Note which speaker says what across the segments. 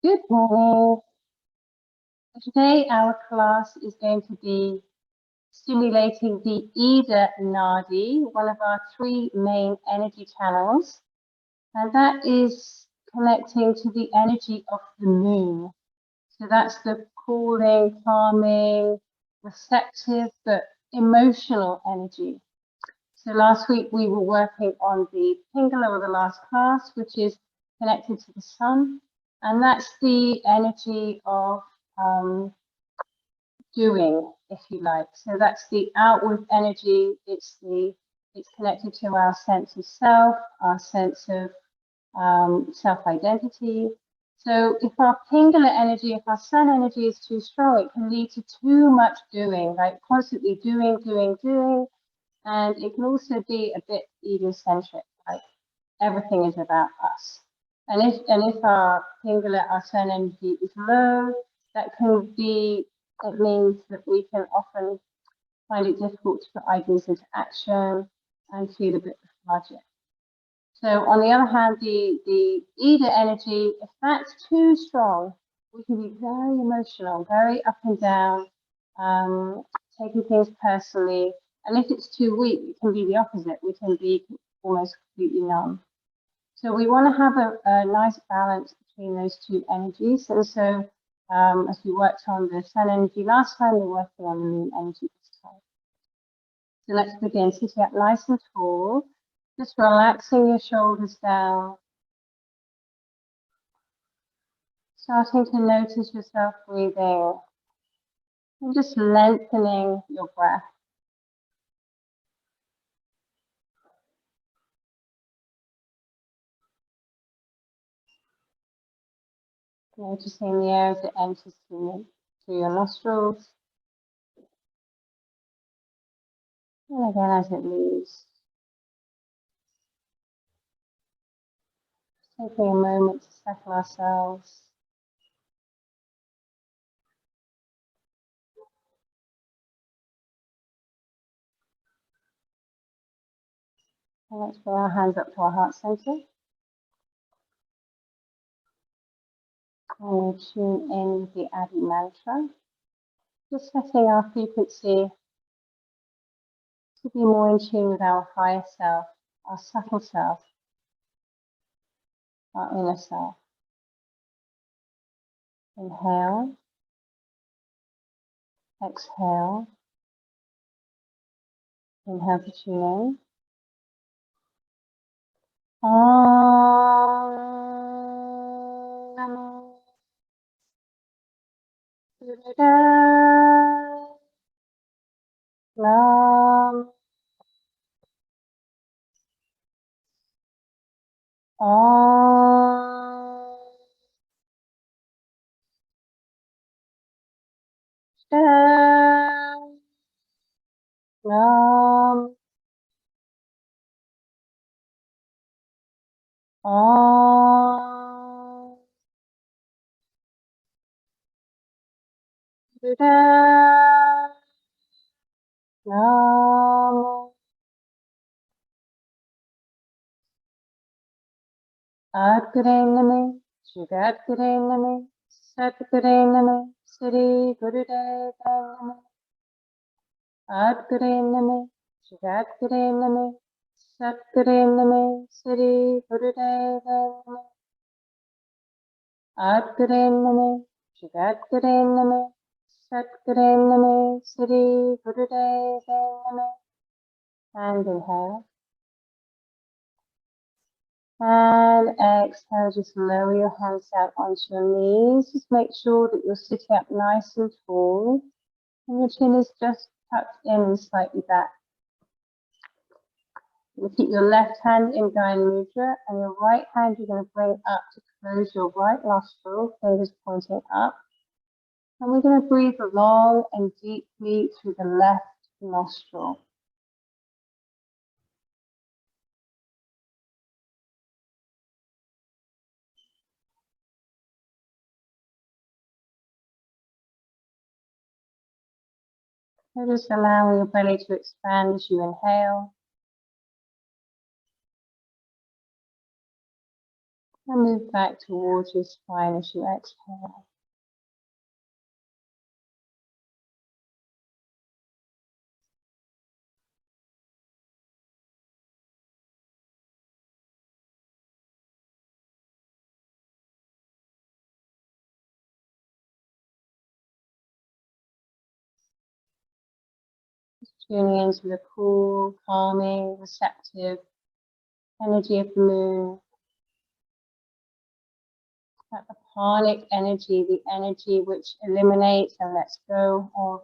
Speaker 1: Good morning. Today our class is going to be stimulating the Ida Nadi, one of our three main energy channels, and that is connecting to the energy of the moon. So that's the cooling, calming, receptive, but emotional energy. So last week we were working on the Pingala, or the last class, which is connected to the sun. And that's the energy of doing, if you like. So that's the outward energy. It's connected to our sense of self, our sense of self-identity. So if our Pingala energy, if our sun energy is too strong, it can lead to too much doing, like constantly doing. And it can also be a bit egocentric, like everything is about us. And if our Pingala, our sun energy is low, that can be, it means that we can often find it difficult to put ideas into action and feel a bit lethargic. So on the other hand, the Ida energy, if that's too strong, we can be very emotional, very up and down, taking things personally. And if it's too weak, it can be the opposite. We can be almost completely numb. So we want to have a nice balance between those two energies. And so as we worked on the sun energy last time, we're working on the moon energy this time. So let's begin. Sitting up nice and tall, just relaxing your shoulders down. Starting to notice yourself breathing and just lengthening your breath. Noticing the air as it enters through your nostrils. And again as it leaves. Taking a moment to settle ourselves. And let's bring our hands up to our heart center. And we'll tune in with the Adi mantra. Just setting our frequency to be more in tune with our higher self, our subtle self, our inner self. Inhale, exhale. Inhale to tune in. Om Namo Buddhaya. Nam. Om Shanti. Nam. Om Buddhaya. Nam. Adgure Name, Shigadgure Name, Satgure Name, Sri Gurudev Name. Adgure Name, Shigadgure Name, Satgure Name, Sri Gurudev Name. Adgure Name, Shigadgure Name, Satgure Name, Sri Gurudev Name. And inhale. And exhale, just lower your hands down onto your knees. Just make sure that you're sitting up nice and tall. And your chin is just tucked in and slightly back. You'll keep your left hand in Gyan Mudra, and your right hand you're going to bring up to close your right nostril, fingers pointing up. And we're going to breathe long and deeply through the left nostril. So just allowing your belly to expand as you inhale. And move back towards your spine as you exhale. Tuning into the cool, calming, receptive energy of the moon. That the pranic energy, the energy which eliminates and lets go of.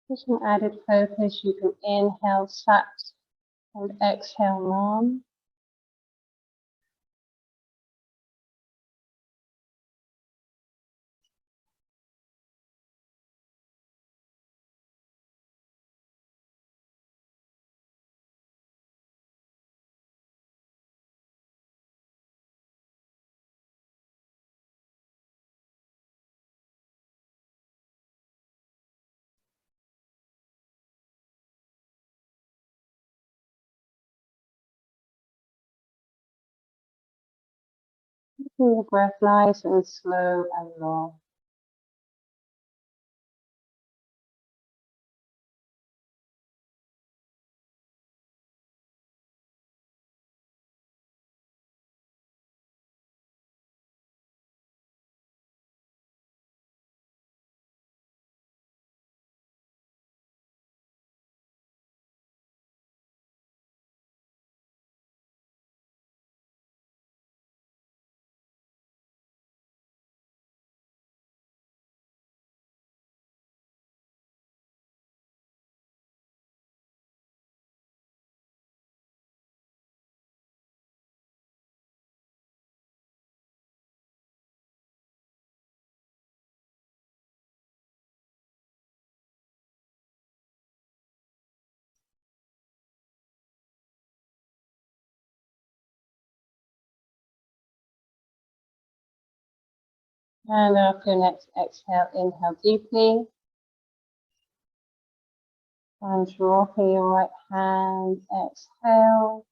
Speaker 1: For some added focus, you can inhale Sat and exhale Nam. Keeping the breath nice and slow and long. And after your next exhale, inhale deeply. And dropping your right hand, exhale.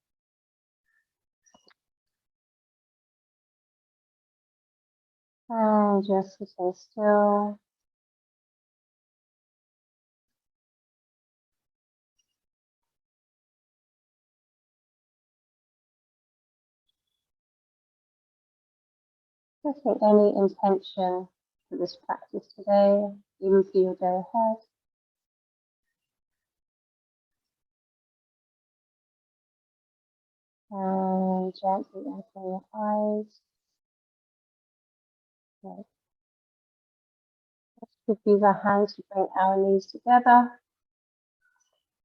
Speaker 1: And just sitting still. Setting any intention for this practice today, even for your day ahead. And gently open your eyes. Okay. Let's use our hands to bring our knees together.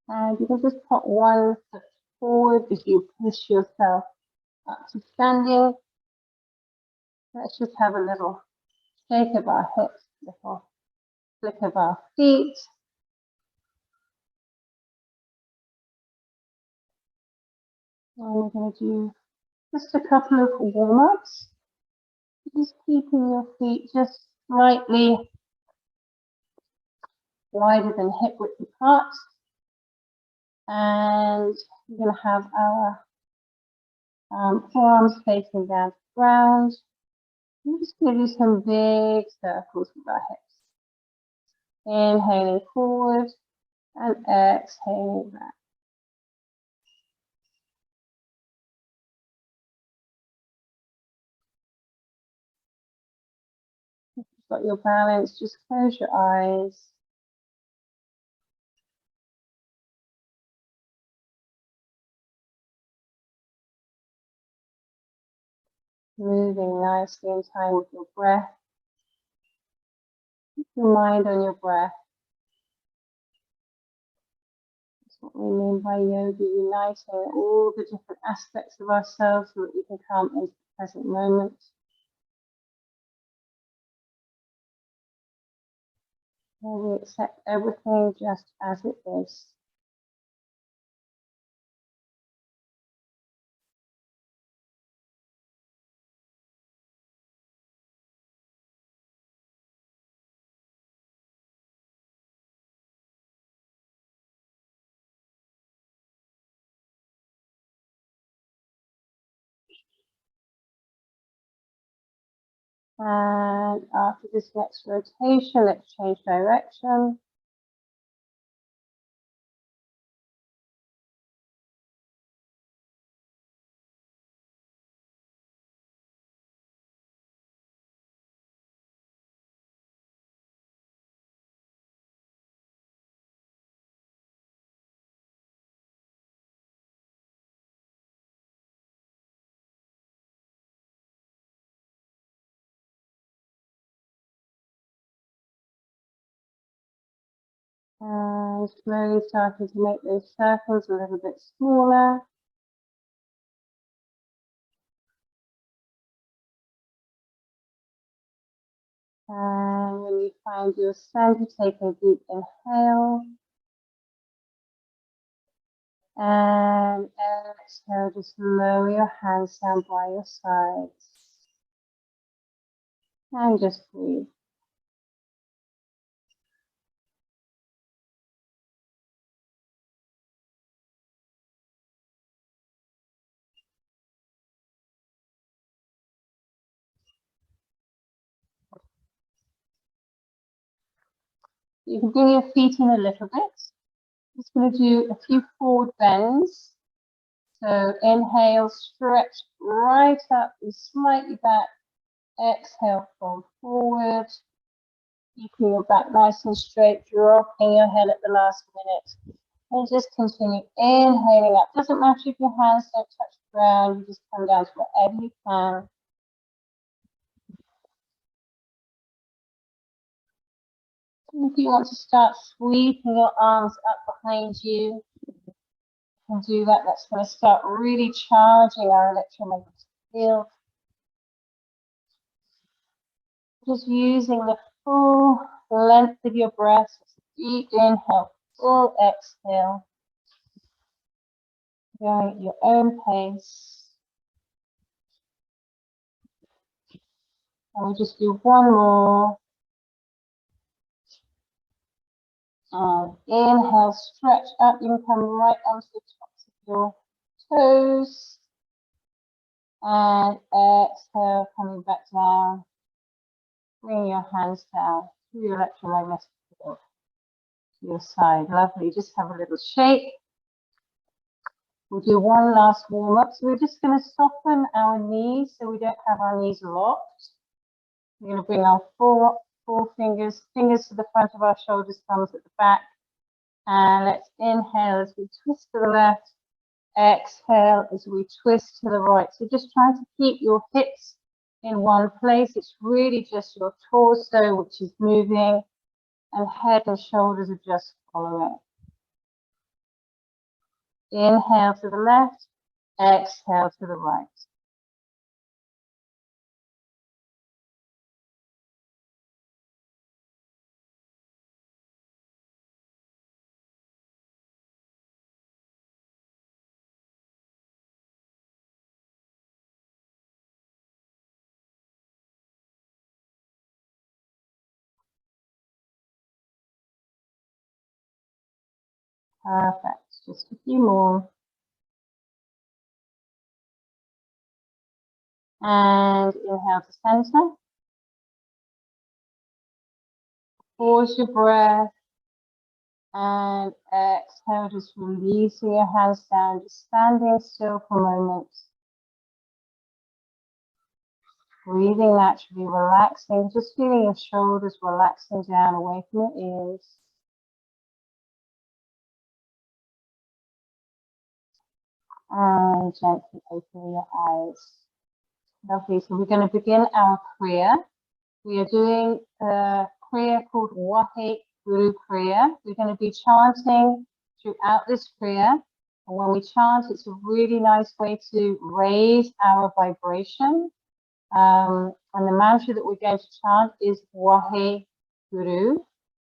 Speaker 1: And you can just put one foot forward as you push yourself up to standing. Let's just have a little shake of our hips, little flick of our feet. And we're going to do just a couple of warm-ups. Just keeping your feet just slightly wider than hip width apart. And we're going to have our forearms facing down to the ground. We're just going to do some big circles with our hips. Inhaling forward and exhaling back. If you've got your balance, just close your eyes. Moving nicely in time with your breath. Keep your mind on your breath. That's what we mean by yoga, uniting all the different aspects of ourselves so that we can come into the present moment. And we accept everything just as it is. And after this next rotation, let's change direction. And slowly starting to make those circles a little bit smaller. And when you find your center, take a deep inhale. And exhale, just lower your hands down by your sides. And just breathe. You can bring your feet in a little bit. Just going to do a few forward bends. So inhale, stretch right up and slightly back. Exhale, fold forward. Keeping your back nice and straight, dropping your head at the last minute. And just continue inhaling up. Doesn't matter if your hands don't touch the ground, you just come down to wherever you can. And if you want to start sweeping your arms up behind you, you can do that. That's going to start really charging our electromagnetic field. Just using the full length of your breath. Deep inhale, full exhale. Going at your own pace. And we'll just do one more. And inhale, stretch up. You can come right onto the tops of your toes. And exhale, coming back down. Bring your hands down through your electromagnetic field to your side. Lovely. Just have a little shake. We'll do one last warm up. So we're just going to soften our knees so we don't have our knees locked. We're going to bring our four fingers to the front of our shoulders, thumbs at the back. And let's inhale as we twist to the left. Exhale as we twist to the right. So just try to keep your hips in one place. It's really just your torso which is moving, and head and shoulders are just following. Inhale to the left, exhale to the right. Perfect. Just a few more. And inhale to center. Pause your breath. And exhale, just releasing your hands down, just standing still for a moment. Breathing naturally, relaxing, just feeling your shoulders relaxing down away from your ears. And gently open your eyes. Lovely. So we're going to begin our Kriya. We are doing a Kriya called Wahe Guru Kriya. We're going to be chanting throughout this Kriya. And when we chant, it's a really nice way to raise our vibration. And the mantra that we're going to chant is Wahe Guru.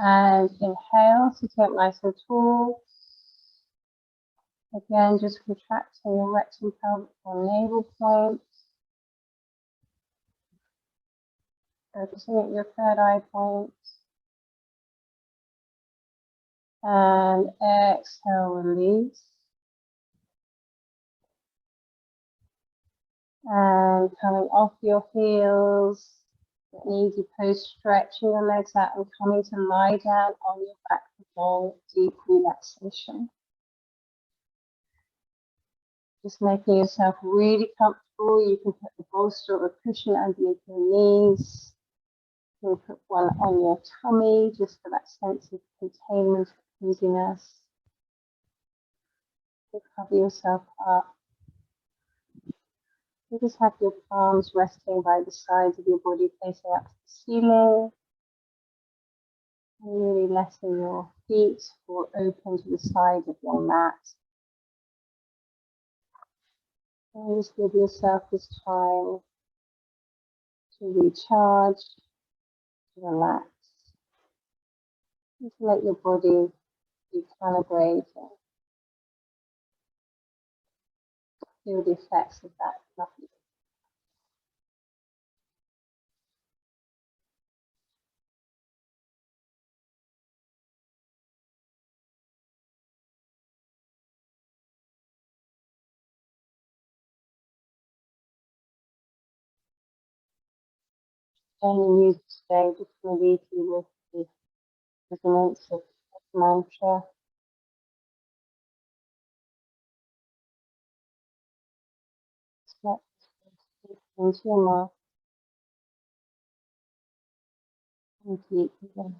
Speaker 1: And inhale, sitting up nice and tall. Again, just contracting your rectum, pelvic, or navel point. Focusing at your third eye point. And exhale, release. And coming off your heels, an easy pose, stretching your legs out and coming to lie down on your back for long, deep relaxation. Just making yourself really comfortable. You can put the bolster or a cushion underneath your knees. You can put one on your tummy just for that sense of containment, coziness. You cover yourself up. You just have your palms resting by the sides of your body, facing up to the ceiling. And really letting your feet fall open to the side of your mat. And just give yourself this time to recharge, to relax, and to let your body recalibrate and feel the effects of that lovely. Joining you today, just going to leave you with the resonance of mantra. Stretch into your mouth and deep again.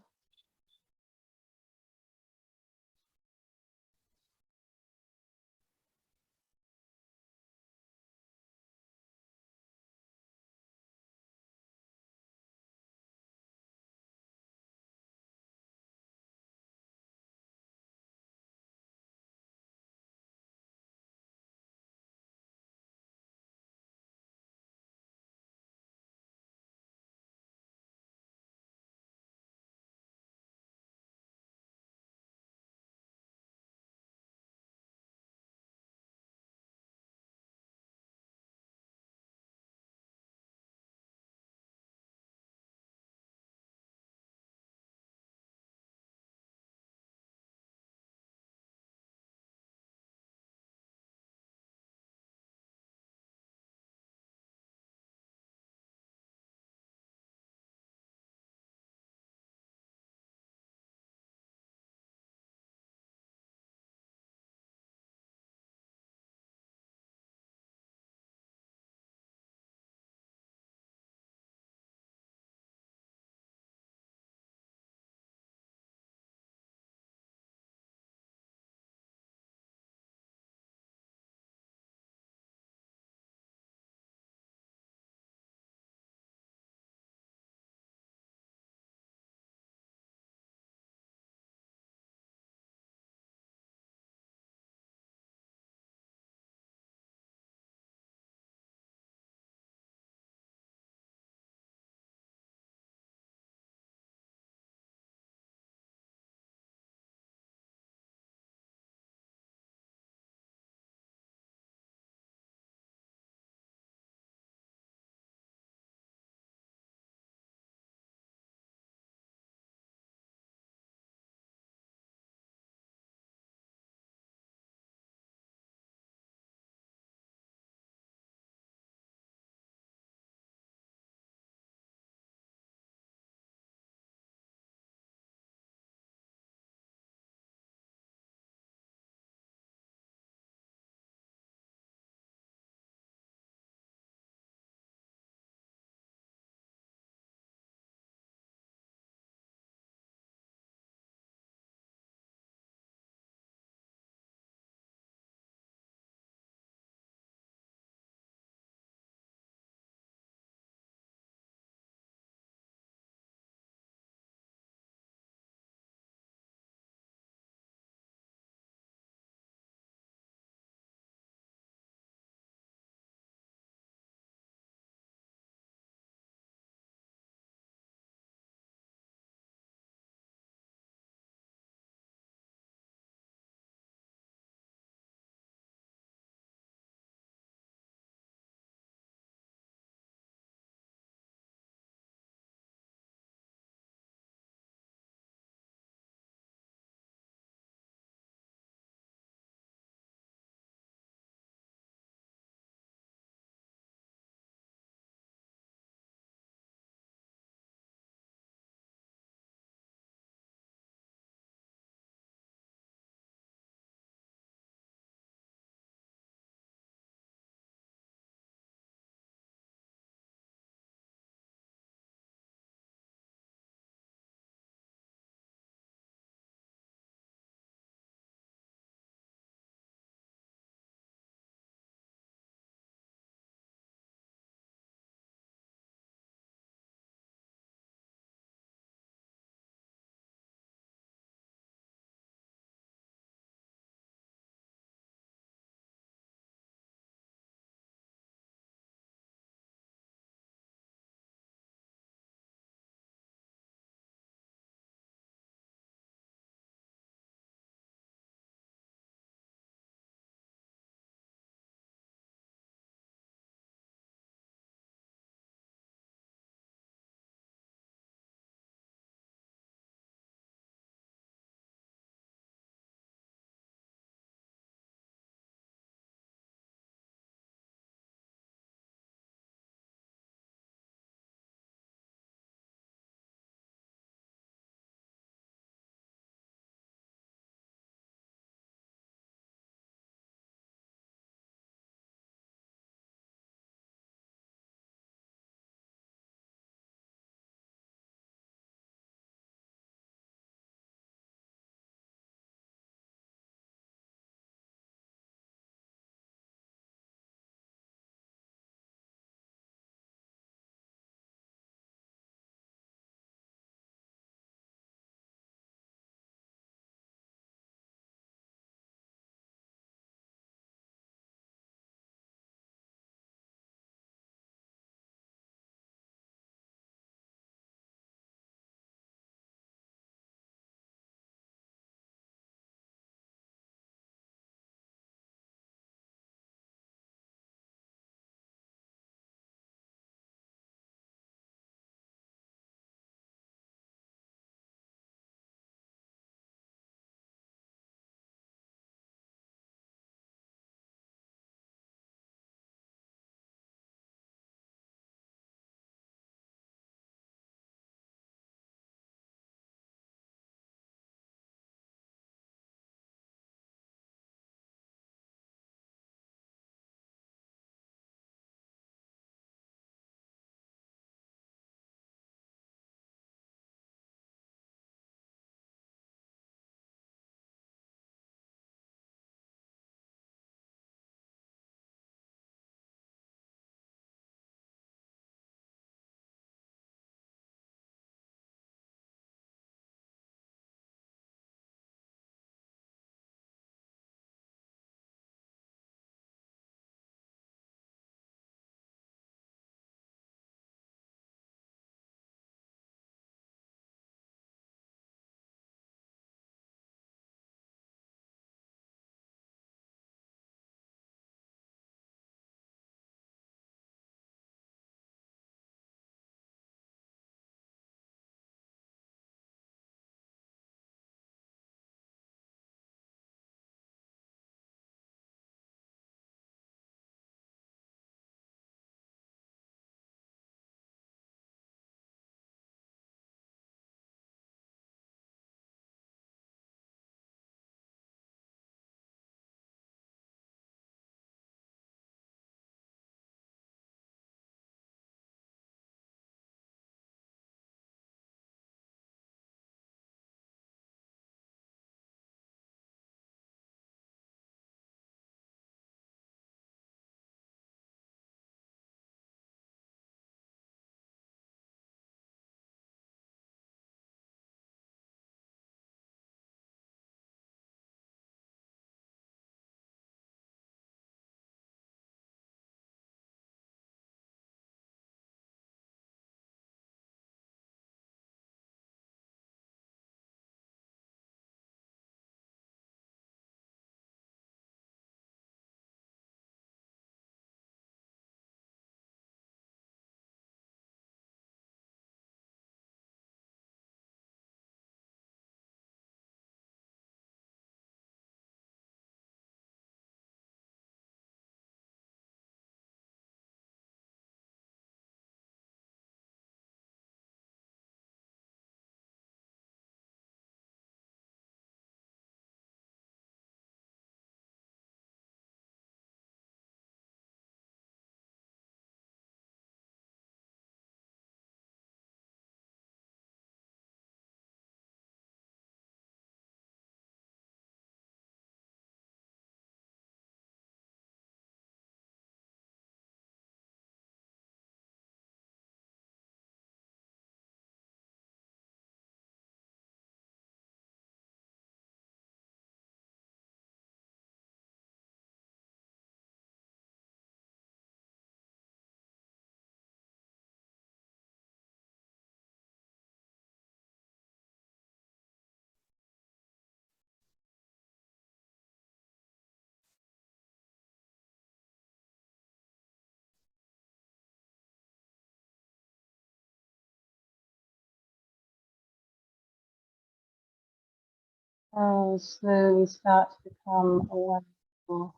Speaker 1: And slowly start to become aware of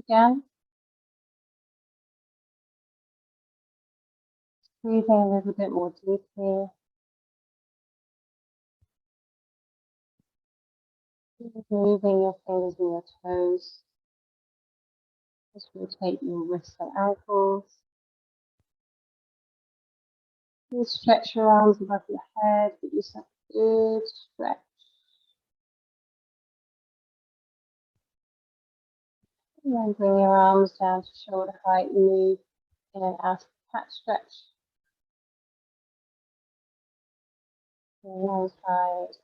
Speaker 1: again. Breathing a little bit more deeply. Moving your fingers and your toes. Just rotate your wrists and ankles. You stretch your arms above your head. Give yourself a good stretch. And then bring your arms down to shoulder height. Move in and out of the cat stretch. One side.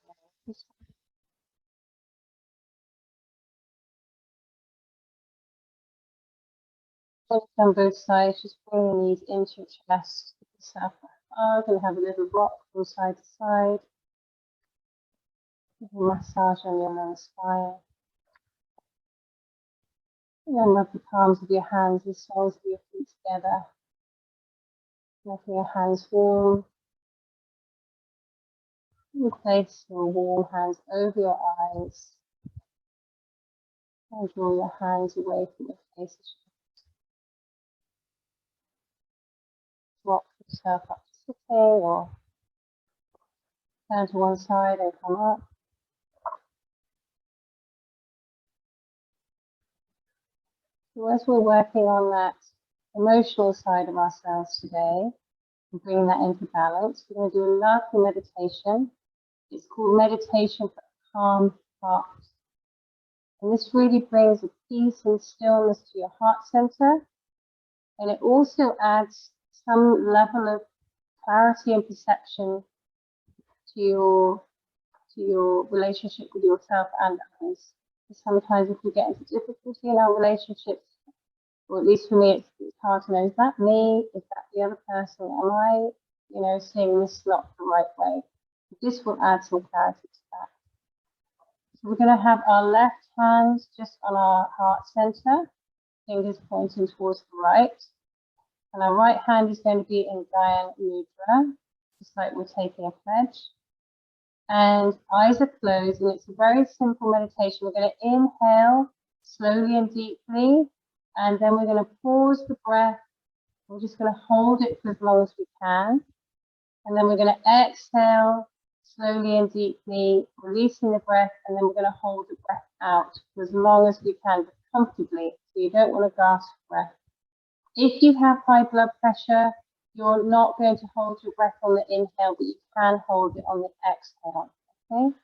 Speaker 1: On both sides, just bring your knees into your chest. Give yourself a hug and have a little rock from side to side. Little massage on your lower spine. And then rub the palms of your hands and soles of your feet together. Making your hands warm. You place your warm hands over your eyes. And draw your hands away from your face. Rock yourself up to sitting or turn to one side and come up. So as we're working on that emotional side of ourselves today, and bringing that into balance, we're going to do a lovely meditation. It's called Meditation for a Calm Heart. And this really brings a peace and stillness to your heart center. And it also adds some level of clarity and perception to your relationship with yourself and others. Sometimes if we get into difficulty in our relationships, or at least for me, it's hard to know, is that me? Is that the other person? Am I, seeing this not the right way? This will add some clarity to that. So we're going to have our left hand just on our heart center, fingers pointing towards the right. And our right hand is going to be in Gyan Mudra, just like we're taking a pledge. And eyes are closed, and it's a very simple meditation. We're going to inhale slowly and deeply, and then we're going to pause the breath. We're just going to hold it for as long as we can. And then we're going to exhale slowly and deeply, releasing the breath, and then we're going to hold the breath out for as long as we can, but comfortably. So you don't want to gasp for breath. If you have high blood pressure, you're not going to hold your breath on the inhale, but you can hold it on the exhale, okay?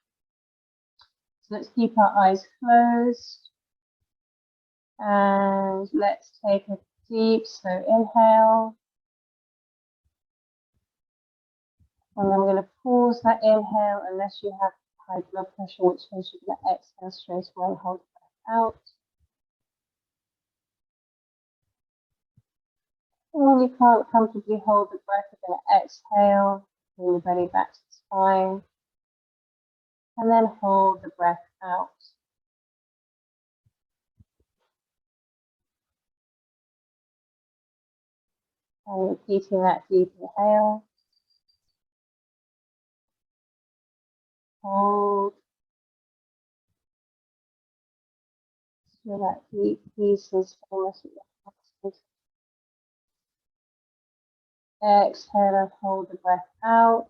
Speaker 1: So let's keep our eyes closed. And let's take a deep, slow inhale. And then we're going to pause that inhale unless you have high blood pressure, which means you're going to exhale straight away and hold the breath out. And when you can't comfortably hold the breath, you're going to exhale, bring the belly back to the spine, and then hold the breath out. And repeating that deep inhale, hold, feel that deep peace and stillness at your heart. Exhale and hold the breath out.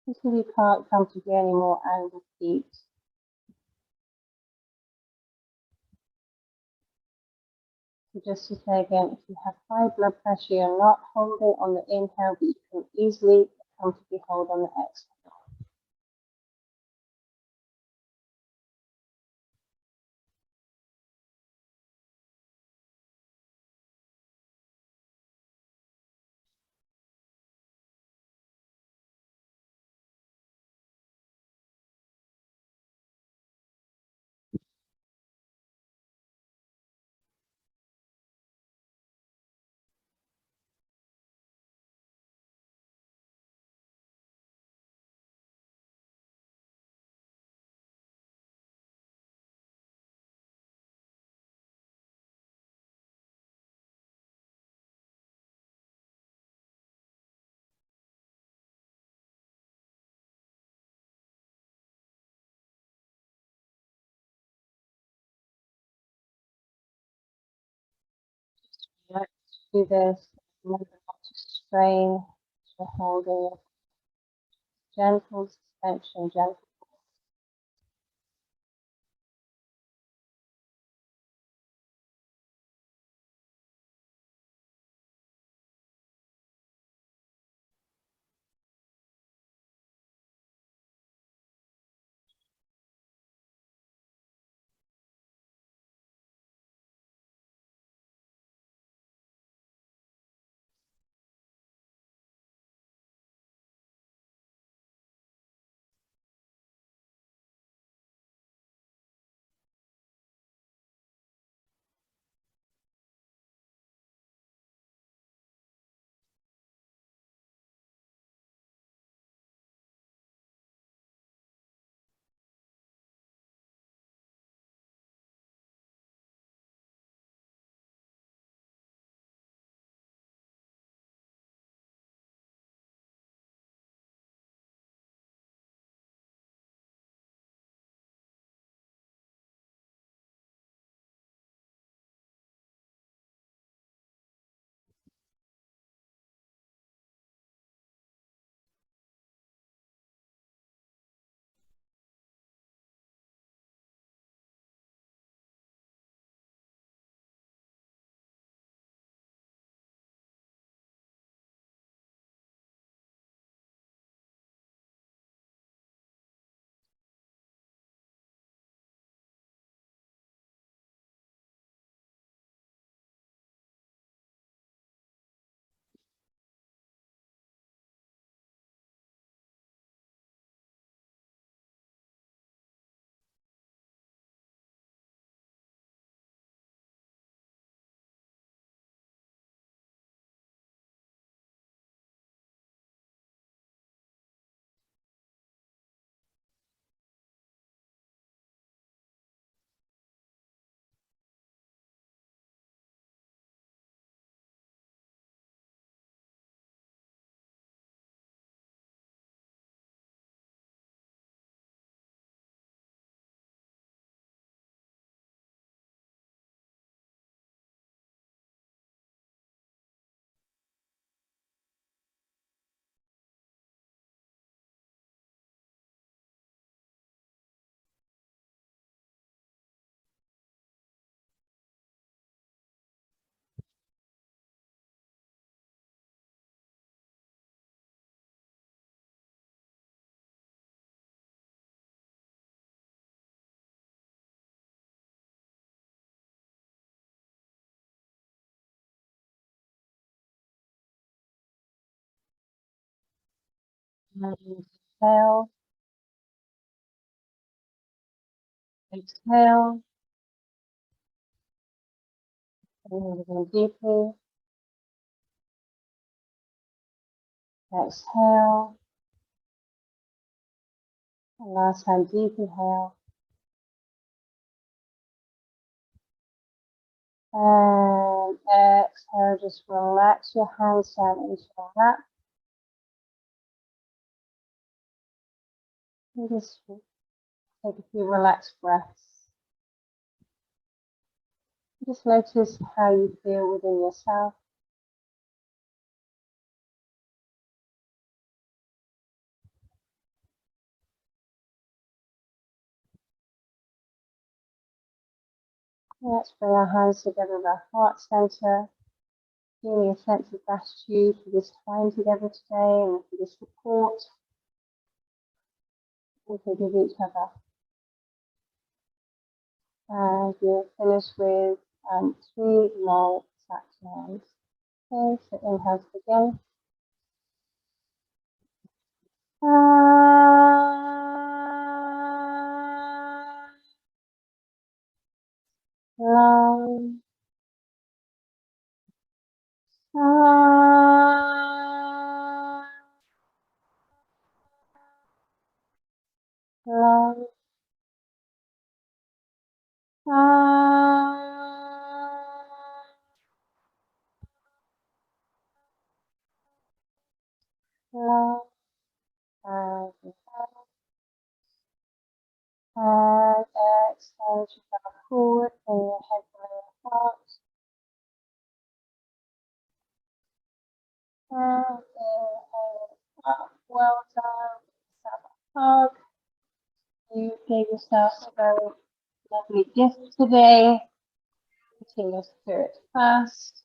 Speaker 1: Until you can't comfortably anymore, and repeat. So just to say again, if you have high blood pressure, you're not holding on the inhale, but you can easily comfortably hold on the exhale. Let's do this. Remember not to strain. So holding it. Gentle suspension, gentle. And inhale, exhale, breathe in deeply, exhale, and last time deep inhale, and exhale, just relax your hands down into your lap, and just take a few relaxed breaths. Just notice how you feel within yourself. Let's bring our hands together at our heart center, feeling a sense of gratitude for this time together today and for the support we can give each other. And we'll finish with 3 long exhales. Okay, so inhale to begin. Long. Long. Long. And exhale to come forward, bring your head below your heart. inhale up. Well done. Have a hug. You gave yourself a very lovely gift today. Putting your spirit first.